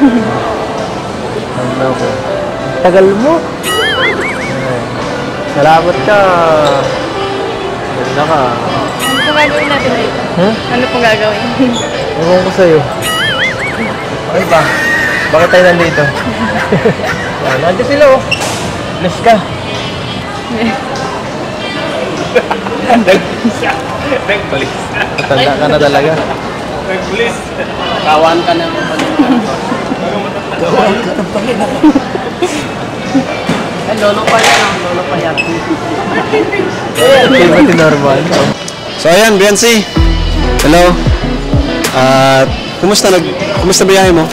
Ano ko? Tagal mo. Salamat ka. Ganda ka. Ano pong gagawin natin dito? Ano pong gagawin? Ewan ko sa'yo. Ay ba? Bakit tayo nandito? Nandiyan sila oh. Bless ka. Nag-bliss. Matanda ka na talaga. Nag-bliss. Kawan ka na. Kawan ka na pala. Lolo pa yan. Lolo pa yan. Hindi ba normal? So ayan, Biancy. Hello. Kumusta biyahe mo?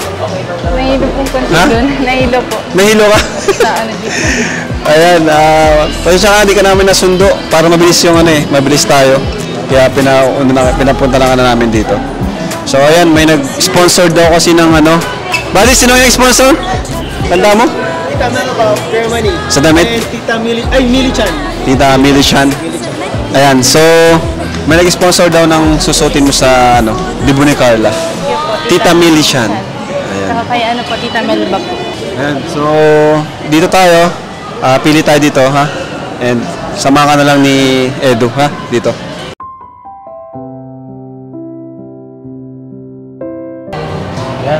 Nahilo pong konti doon. Nahilo po. Nahilo ka? Sa ano dito. Ayan, pasensya ka, di ka namin nasundo para mabilis yung mabilis tayo. Kaya pinapunta lang na namin dito. So ayan, may nag-sponsor daw kasi ng Buddy, sino yung nag-sponsor? Tanda mo? Tita Melba of Germany. Sa damit? Tita Mili-chan. Tita Mili-chan. Ayan, so may nag-sponsor daw ng susutin mo sa Dibu ni Carla. Tita Mili-chan. Ayan. Saka kay po, Tita Melba po. Ayan, so dito tayo. Pili tayo dito, ha? And samahan ka na lang ni Edu, ha? Dito. Yan.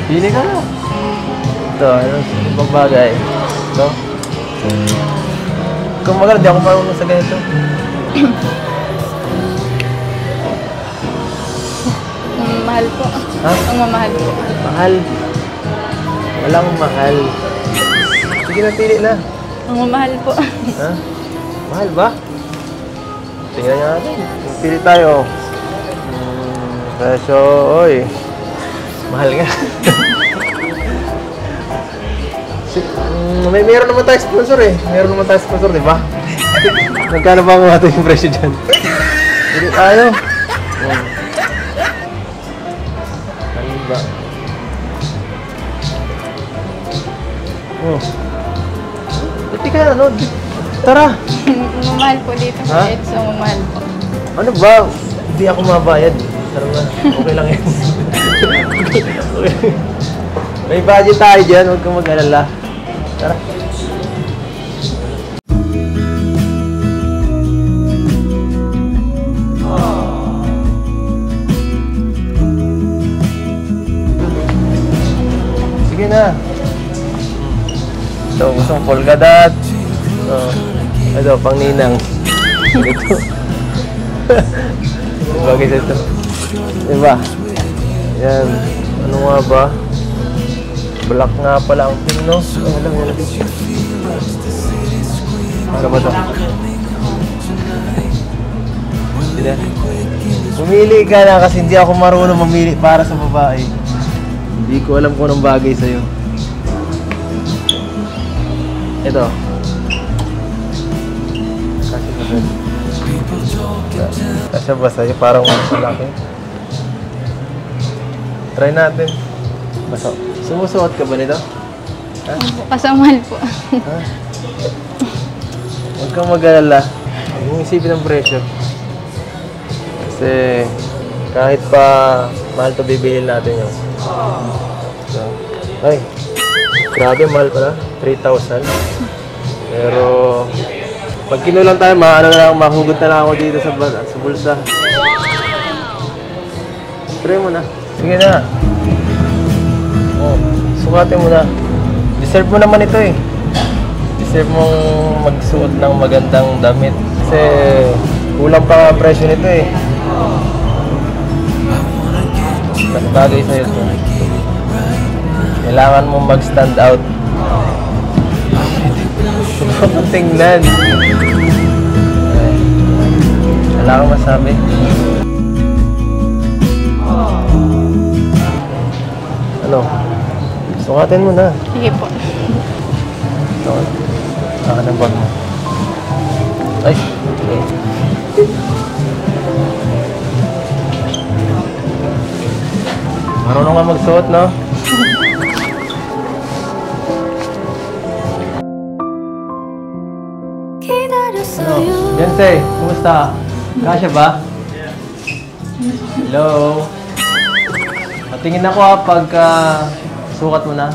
Pili ka na. Ito, ibang bagay. Ito. Kung maganda, di ako marunong sa ganito. Mahal po. Ha? Ang mamahal po. Mahal. Walang mahal. Sige na, pili na. Ang mamahal po. Ha? Mahal ba? Tingnan niya natin. Pili tayo. Presyo, oy. Mahal nga. Meron naman tayo sponsor eh. Meron naman tayo sponsor, di ba? Nagkano ba ang ating presyo dyan? Pili tayo. Ano ba? Buti ka na, tara. Mamahal po dito. Ha? It's so mamahal po. Ano ba? Hindi ako mabayad. Tara na. Okay lang yan. Okay. May budget tayo dyan. Huwag kang mag-alala. Tara. Sige na. Ito, gustong polkadot. Ito, pang ninang. Ito. Bagay sa ito. Diba? Yan. Ano nga ba? Black nga pala ang pin, no? Alam mo. Ano ba ito? Hindi na. Pumili ka na kasi hindi ako marunong mamili para sa babae. Hindi ko alam kung anong bagay sa'yo. Ito. Kasi ba sa'yo? Parang malaki. Try natin. Basta, sumusuot ka ba nito? Ha? Kasamahal po. Ha? Huwag kang mag-alala. Huwag mong isipin ang presyo. Kasi kahit pa mahal ito bibilhin natin yun. So, ay, grabe mahal pala. 3,000. Pero pag kinulang tayo, mahugot na lang ako dito sa bulsa. Try mo na. Sige na. Oh, sukatin mo na. Deserve mo naman ito eh. Deserve mong magsuot ng magandang damit. Kasi kulang pa nga presyo nito eh. Mas bagay sa'yo ito. Kailangan mong mag-stand out. Tingnan. Wala akong masabi. Ano? Sukatin mo na. Sige po. Ito. Saka ng bag mo. Ay. Okay. Marunong ka magsuot, no? Ano? Beyonce, kumusta? Kasya ba? Hello? Patingin ako ha pagka sukat mo na.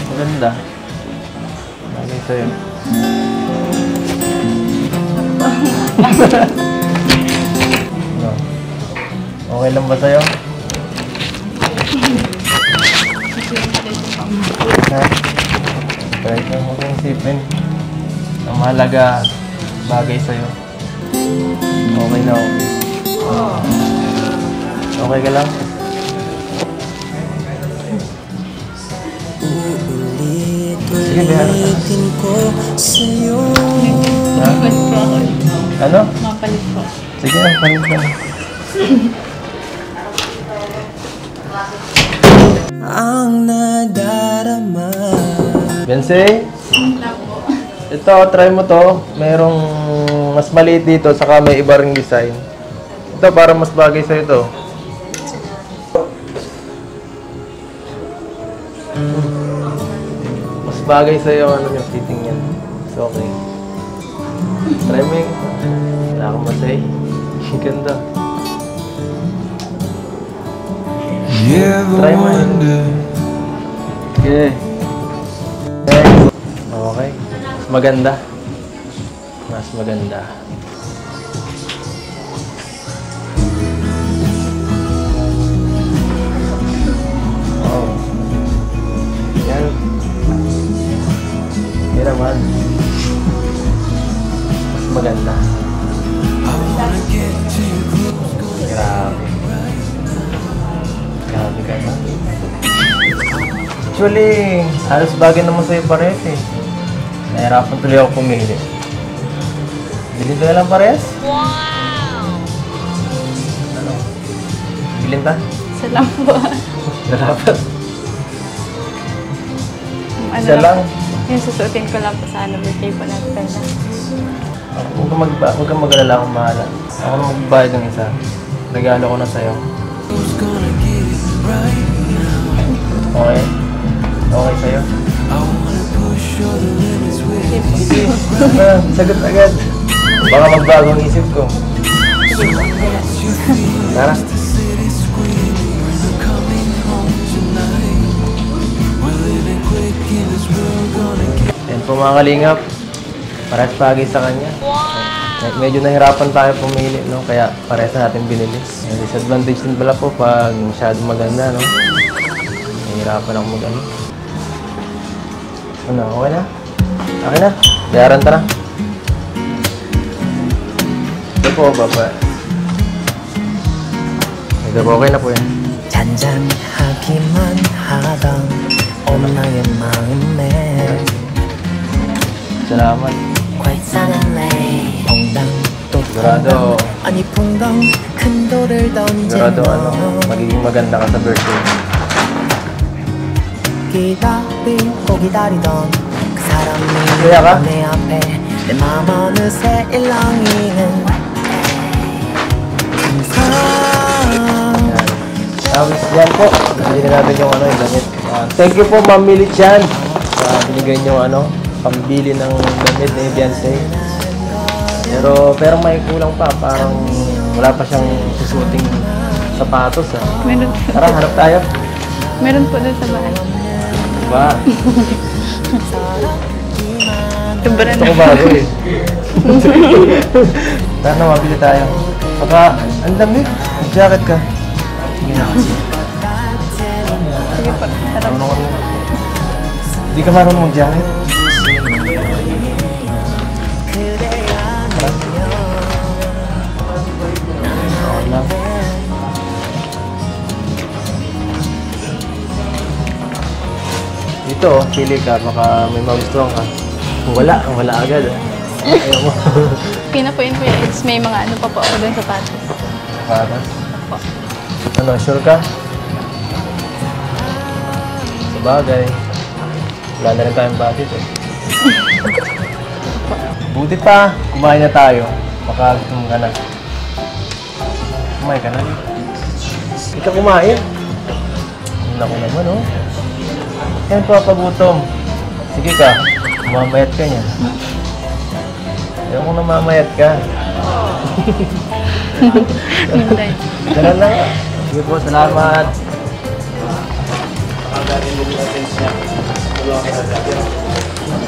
Maganda. Bagay sa'yo. No. Okay lang ba sa'yo? Ha? Kahit na huwag kang isipin. Ang mahalaga, bagay sa'yo. Okay na okay. Okay ka lang? Sige, behara ka. Ha? Mapalit po ako. Ano? Mapalit po. Sige, palit ka. ang nadarama. Bensei, Wala po. ito, try mo to. Merong mas maliit dito, saka may iba ring design. Ito, para mas bagay sa'yo ito. Mas bagay sa'yo ang ano yung fitting yan. It's okay. Try mo yung... Wala akong masay. Ang ganda. Try mo yun. Okay. Okay. Mas maganda. Mas maganda. Wow. Yan. Yan naman. Mas maganda. Grabe. Grabe ka na. Actually, halos bagay naman sa'yo parehas eh. Nahirapan tuloy ako pumili. Bilhin ko na lang parehas? Wow! Ano? Bilhin ta? Isa lang po. Dapat. Ano Isa lang? Yung susuotin ko lang po sa birthday po natin na. Huwag kang mag-alala kung mahala. Ako na magbabayad ng isa. Regalo ko na sa'yo. Okay? Okay sa'yo? Sagot agad. Baka magbago ang isip ko. Tara. Yan po mga kalingap. Parehas bagay sa kanya. Medyo nahirapan tayo pumili, no? Kaya parehas natin binili. May disadvantage din pala po pag masyadong maganda, no? Nahihirapan ako mag-ano. Ano, okay na? Okay na? Bayaran tara. Ito po, baba. Ito po, okay na po yan. 잔잔하기만 하던 엄마의 마음에 Salamat. quite suddenly 퐁당 또 Sigurado, 아니 퐁당 큰 돌을 던진 sigurado ano, 너 magiging maganda ka sa birthday. 기다리고 기다리던 그 그래야 가? 사람이 내 앞에 내 마음 어느새 일렁이는 항상 Yan. Tapos yan po, bibili na natin yung ano, yung damit. Thank you po, Ma'am Millie Chan. Binigay niyo ano, pambili ng damit ni Beyonce. Pero may kulang pa, parang wala pa siyang susuting sapatos. Meron po. Tara, hanap tayo. Meron po doon sa bahay. Diba? Tubara Gusto ko na. bago eh. Tara na, mabili tayo. Baka, ang damit. Jacket ka. Sige na kasi. Sige po. Tara. Hindi ka marunong mag-jacket. Okay lang. Dito, pili ka. Baka may magustuhan ka. Kung wala agad. Ayaw mo. Pinapuin po yan. It's may mga ano pa po ako doon sa patos. Para. Po. Ano, sure ka? Sabagay. Wala na rin tayong budget eh. Buti pa, kumain na tayo. Baka gutom ka na. Kumain ka na. Hindi ka kumain. Naku naman, oh. Yan pa pagutom. Sige ka, mamayat ka niya. Ayaw kong namamayat ka. Ganun lang. Sige po, salamat.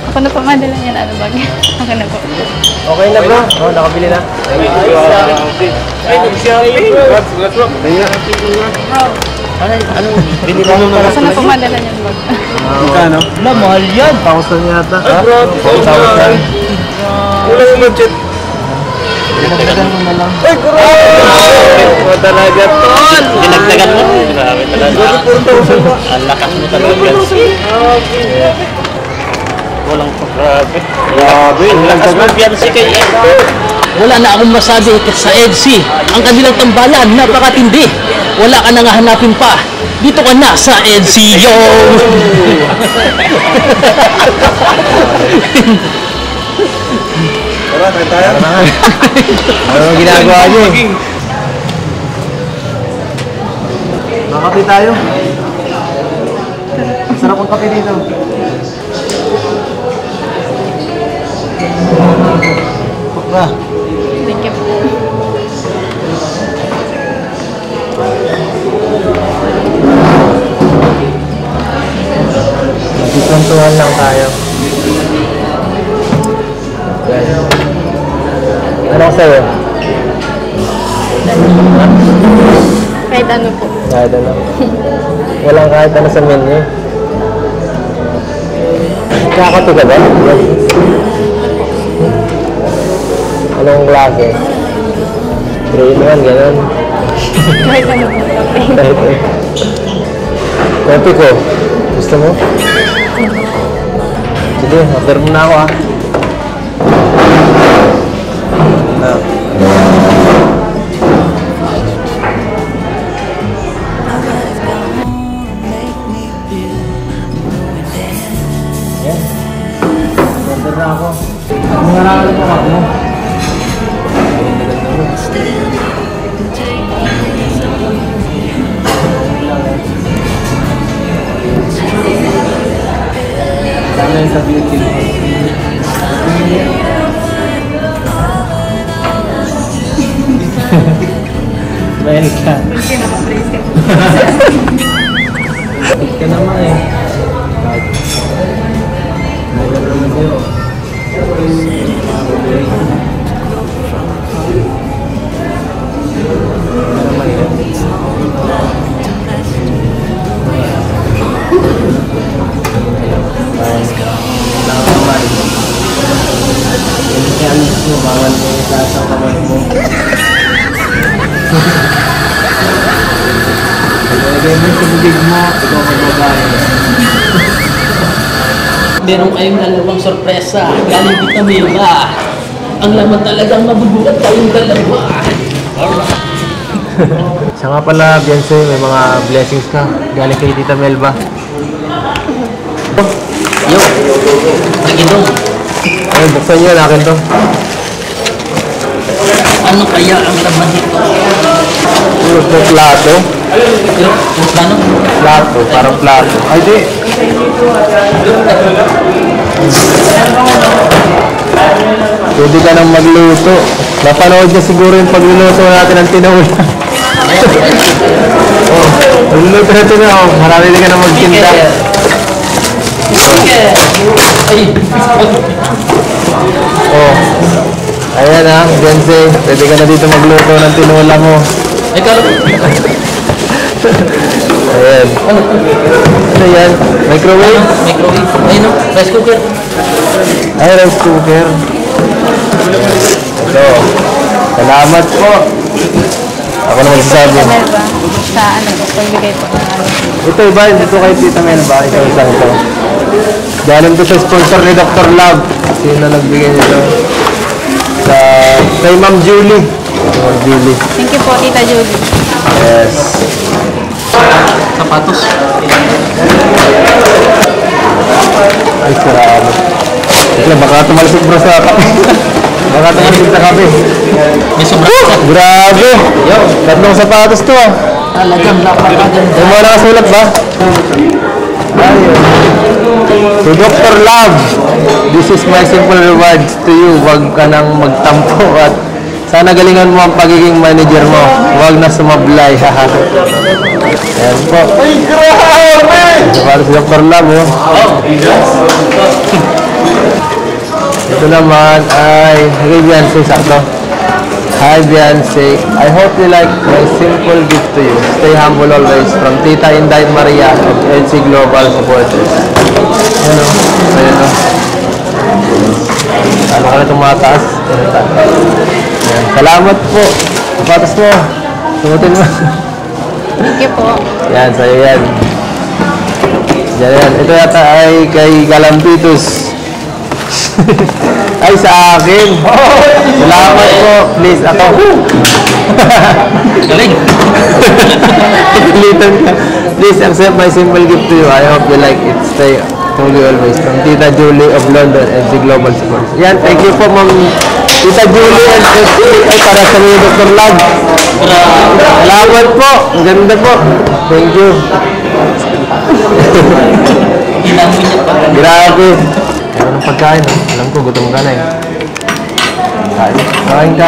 Ako na pamadala niyan, ano bag? Ako na po. Okay na bro? Oo, nakabili na. Ay, nag-shopping! Binili mo na. Ako na pamadala niyan, bag. Magkano? Na, mahal yan. 1,000 yata. Ay, grabe. 1,000. Kulang yung budget. Dinagdagan mo na lang. Ay, grabe! Mo talaga, Ton! Dinagdagan mo? Grabe talaga. 4,000 ba? Ang lakas mo talaga. Walang pa, grabe. Grabe. Ang lakas mo biyansi kay Eko. Wala na akong masabi sa EDC. Ang kanilang tambalan, napakatindi. Wala ka nang hanapin pa. Dito ka na sa EDC, yo! Tara, tayo. Ano ang ginagawa niyo? Makape tayo. Sarap ang kape dito. Pagka. Thank you po. Magkikwentuhan lang tayo. Ano sa'yo? Kahit ano po. Kahit ano. Walang kahit ano sa menu. Kakatu ka ba? Anong klase? 3-in-1, gano'n. Kahit ano po. Kahit eh. Kopi ko. Gusto mo? Sige, order mo na ako ah. Yan. Order na ako. Mangaraan mo ako. Dami sa beauty. Mahal ka. Bakit ka naman eh. Mahal naman sa'yo. Bawal mo itaas ang kamay mo. Pagkalagay mo sa bibig mo, ikaw magbabae. Meron kayong dalawang sorpresa. Galing dito, Mila. Ang laman talagang mabubulat kayong dalawa. Siya nga pala, Beyonce, may mga blessings ka. Galing kay Tita Melba. Yo, Pagindong, Ay, buksan niyo, akin to. ano kaya ang laman nito? Plato. Yo, ano? Plato, parang plato. Ay, di. Pwede ka nang magluto. Napanood niya siguro yung pagluluto natin ng tinula. Oh, pagluluto na tinula. Oh, marami din ka nang magtinda. Ay, Oh. Ayan ha, Beyonce. Pwede ka na dito magluto ng tinula mo. ikaw. Ayan. Ano yan? Microwave? Microwave. Ay, no, rice cooker. Ay, rice cooker. Ito. Salamat po. Ako na magsasabi. Tita Melba, sa ano po, pagbigay po ng ano. Ito iba, dito kay Tita Melba. Isang ito. Galing to sa sponsor ni Dr. Love. Sino nagbigay nito? Kay Ma'am Julie. Ma'am Julie. Thank you po, Tita Julie. Yes. Sapatos. Ay, sarado. Baka tumalsik bro sa Baka tumagin sa kape. May sobra ka. Grabe! Yo, tatlong sapatos to ah. Talagang napakaganda. May mga nakasulat ba? Ayun. To Dr. Love, this is my simple rewards to you. Huwag ka nang magtampo at sana galingan mo ang pagiging manager mo. Huwag na sumablay. Ayan po. Ay, grabe! Para si Dr. Love, oh. Ito naman ay, hey Beyonce, sakto. Hi Beyonce, I hope you like my simple gift to you. Stay humble always from Tita Inday Maria of LC Global Supporters. Ayan o, ayan o. Ano ka na tumataas? Ayan. Salamat po. Patas mo. Sumutin mo. Thank you po. Yan, sa'yo yan. Yan. Ito yata ay kay Galampitus. Ay, sa akin. Salamat po. Please, ako. Galing. Pilitan ka. Please accept my simple gift to you. I hope you like it. Stay holy always. From Tita Julie of London and the Global Support. Yan, thank you po, Ma'am Tita Julie and ay para sa mga Dr. Love. Salamat po. Ang ganda po. Thank you. Grabe. Ano ng pagkain? Alam ko, gutom ka na eh. Kain ka.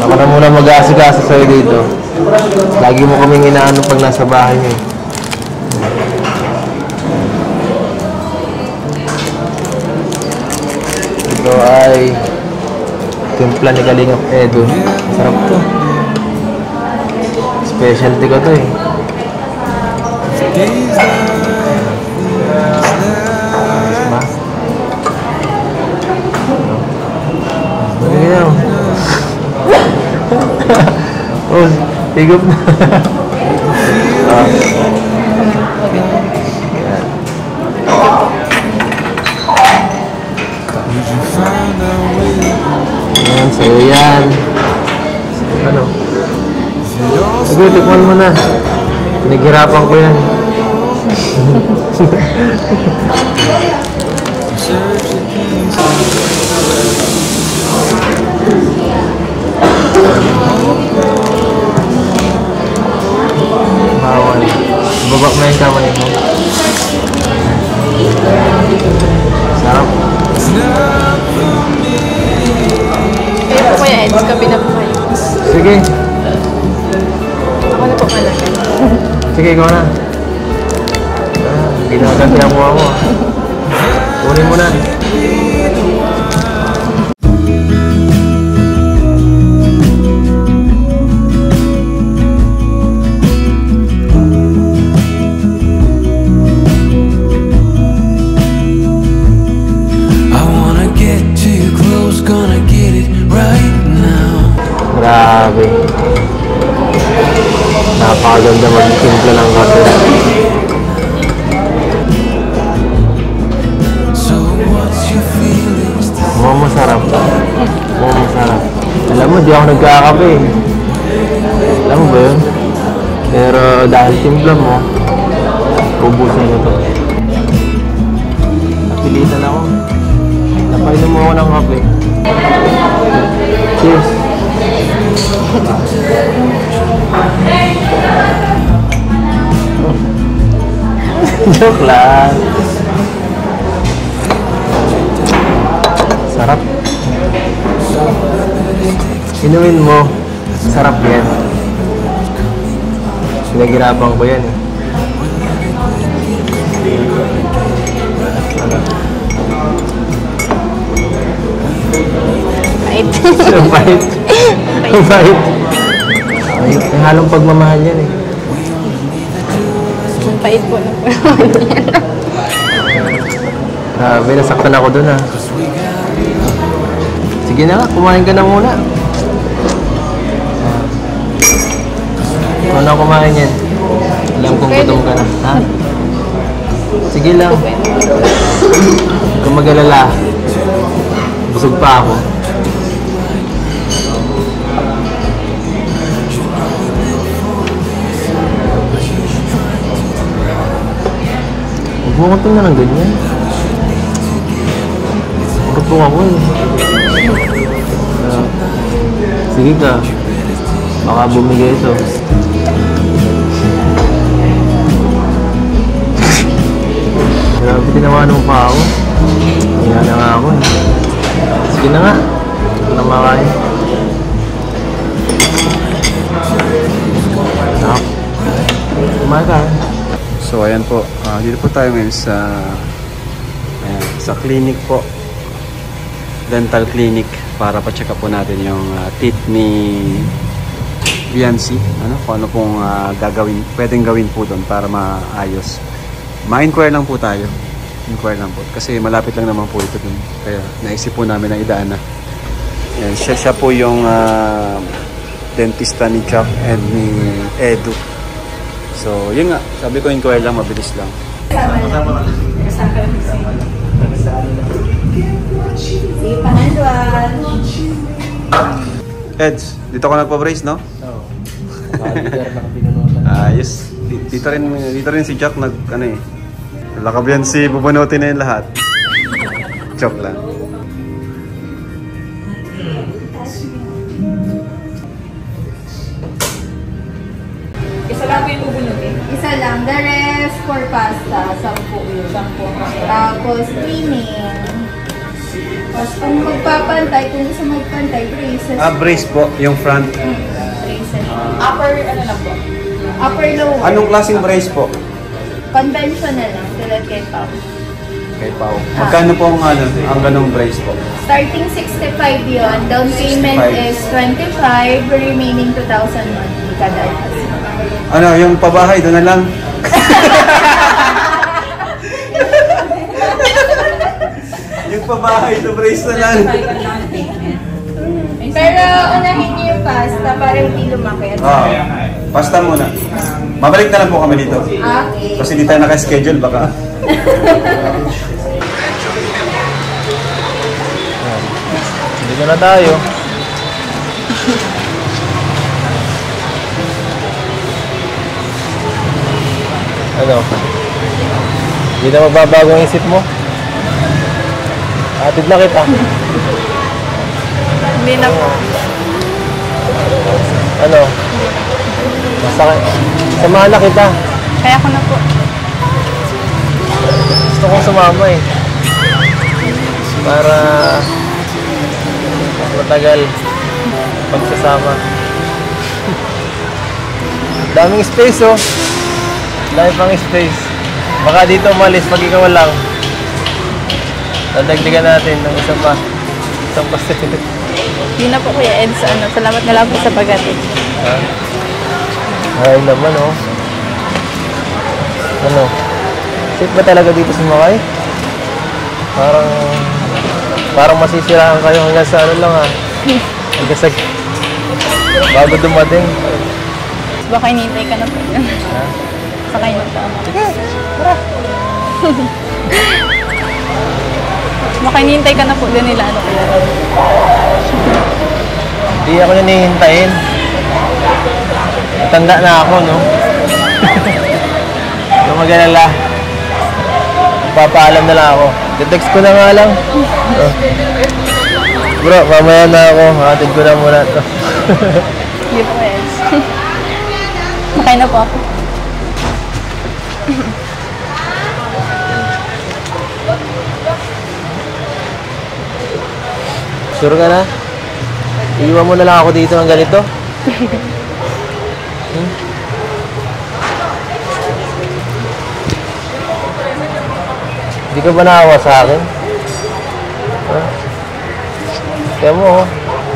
Ako na muna mag-aasikaso sa'yo dito. Lagi mo kaming inaano pag nasa bahay niyo eh. Ito ay timpla ni Kalingap Edo. Sarap to. Specialty ko to eh. Ba? Magiging oh, higop na. Ayan, sa'yo yan. Ano? Sige, tikman mo na. Pinaghirapan ko yan. Bawal. Babak mo yung kamay mo. Sarap. Kayo po Kuya Eds, kape na po kayo. Sige. Ako na po malaga. Sige, ikaw na. Ginagantihan mo ako. Kunin mo na. Grabe. Napakaganda mag-timpla ng kape. Mukhang masarap. Mukhang masarap. Alam mo, di ako nagkakape. Alam mo ba yun? Pero dahil timpla mo, ubusin mo to. Napilitan ako. Napainom mo ako ng kape. Cheers! Joke lang. Sarap. Inumin mo. Sarap yan. Pinaghirapan ko yan eh. Bait. Ang bait. Ang bait. Ay, halong pagmamahal yan eh. Ang bait po na po. Grabe, nasaktan ako dun ah. Sige na nga, kumain ka na muna. Ikaw na kumain yan. Alam kong gutom ka na. Ha? Sige lang. Huwag kang mag-alala. Busog pa ako. Huwag mo kong tingnan ng ganyan. Huwag Sumbong ako eh. Sige ka. Baka bumigay ito. Grabe, tinamaan mo pa ako. Kaya na nga ako eh. Sige na nga. Ito na makain. Kumain ka. So ayan po, dito po tayo ngayon sa clinic po, dental clinic, para pa-check up po natin yung teeth ni Biancy. Kung ano pong pwedeng gawin po doon para maayos. Ma-inquire lang po tayo. Inquire lang po. Kasi malapit lang naman po ito doon. Kaya naisip po namin na idaan na. Yan, siya po yung dentista ni Chuck and ni Edu. So, yun nga. Sabi ko, inquire lang, mabilis lang. Eds, dito ka nagpa-brace, no? Oo. Ayos. Dito rin si Jack Lakabian si bubunutin na yung lahat. Joke lang. Isa lang po yung bubunutin? Isa lang. The rest for pasta. 10 yun. Tapos cleaning. Tapos kung magpapantay, kung gusto magpantay, braces. Brace po, yung front. Braces. Upper, ano lang po? Upper lower. Anong klaseng brace po? Conventional lang. Tulad kay Pao. Kay Pao. Magkano po ang ganong brace po? Starting 65 yun. Down payment 65. is 25. Remaining 2,000 monthly kada month. Yung pabahay, doon na lang. Yung pabahay, to brace na lang. Pero unahin niyo yung pasta para hindi lumaki. Pasta muna. Mabalik na lang po kami dito. Okay. Kasi hindi tayo naka-schedule, baka. Dito na tayo. Hindi na magbabago ang isip mo? Atid na kita. Hindi na po. Masakit. Samahan na kita. Kaya ko na po. Gusto kong sumama eh. Para matagal pagsasama. Daming space oh. Dami pang space. Baka dito umalis pag ikaw lang. Dadagdagan natin ng isang paset. Hindi na po Kuya Eds. Salamat na lang po sa paghatid. Ay naman oh. Safe ba talaga dito sumakay? Parang masisiraan kayo hanggang sa lang hanggang sa bago dumating. Baka hinihintay ka na po. Sakay na po. Sige, tara. Baka hinihintay ka na po din nila. Hindi ako hinihintayin. Matanda na ako, no? Kung mag-alala, papaalam na lang ako. Text ko na nga lang. Bro, mamaya na ako. Hatid ko na muna ito. Hindi po Eds. Sakay na po ako. Sure ka na? Iwan mo na lang ako dito ng ganito? Hindi ka ba naawa sa akin? Kaya mo,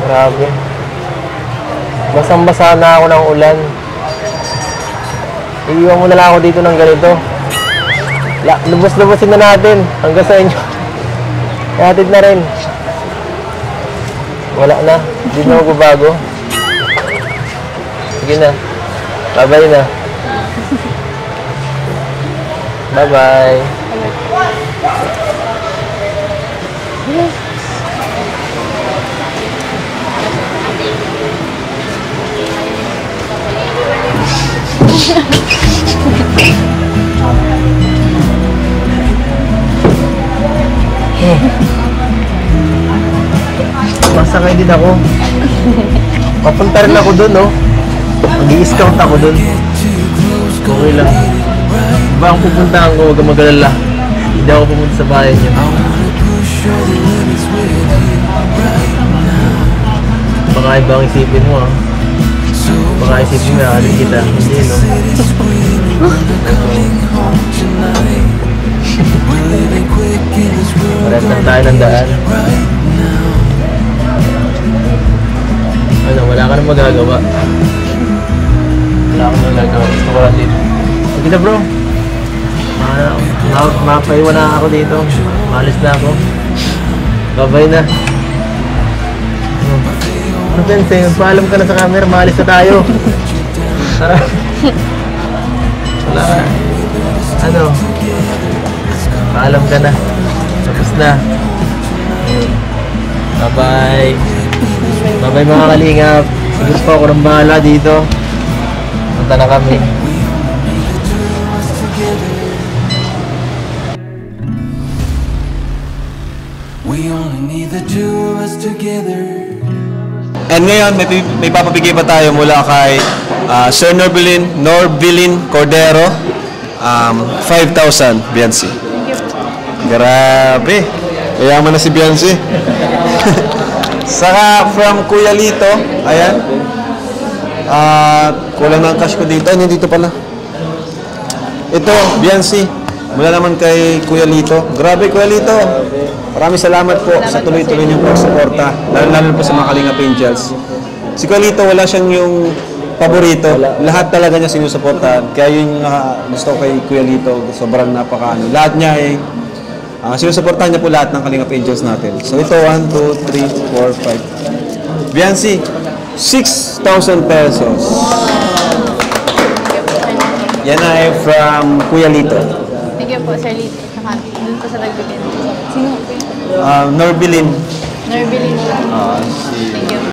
grabe. Basang-basa na ako ng ulan. Iiwan mo na lang ako dito ng ganito. Lubos-lubosin na natin hanggang sa inyo. Ihatid na rin. Wala na. Hindi na magbabago. Sige na. Bye-bye na. Bye-bye. sasakay din ako. Papunta rin ako dun, no? Mag-i-scout ako dun. Okay lang. Iba ang pupuntahan ko, huwag kang mag-alala. Hindi ako pupunta sa bahay niyo. Baka ibang isipin mo, ah. Baka isipin mo, alin kita. Hindi, no? Parehas lang tayo ng daan. Ano, wala ka nang magagawa. Wala akong magagawa. Gusto ko lang dito. Sige na, bro. Mapaiwan na ako dito. Maalis na ako. Bye-bye na. Ano, Pense? Magpaalam ka na sa camera. Maalis na tayo. Tara. Wala ka. Ano? Paalam ka na. Tapos na. Bye-bye. Bye-bye mga kalingap. Gusto ko ako ng bahala dito. Punta na kami. We only need the two of us together. And ngayon, may papabigay pa tayo mula kay Sir Norbilin Cordero. 5,000, Biancy. Grabe. Mayaman na si Biancy. Saka from Kuya Lito, ayan. Kulang na ang cash ko dito. Ay, dito pala. Ito, Biancy. Mula naman kay Kuya Lito. Grabe, Kuya Lito. Maraming salamat po sa tuloy-tuloy niyong pagsuporta. Lalo po sa mga Kalingap Angels. Si Kuya Lito, wala siyang yung paborito. Lahat talaga niya sinusuportahan. Kaya yung gusto ko kay Kuya Lito, sobrang napakaano. Lahat niya ay sinusuportahan niya po lahat ng Kalingap Angels natin. So ito, 1, 2, 3, 4, 5. Biancy, 6,000 pesos. Yan ay from Kuya Lito. Thank you po, Sir Lito. Saka dun po sa nagbigay. Sino po yun? Norbilin. Norbilin. Si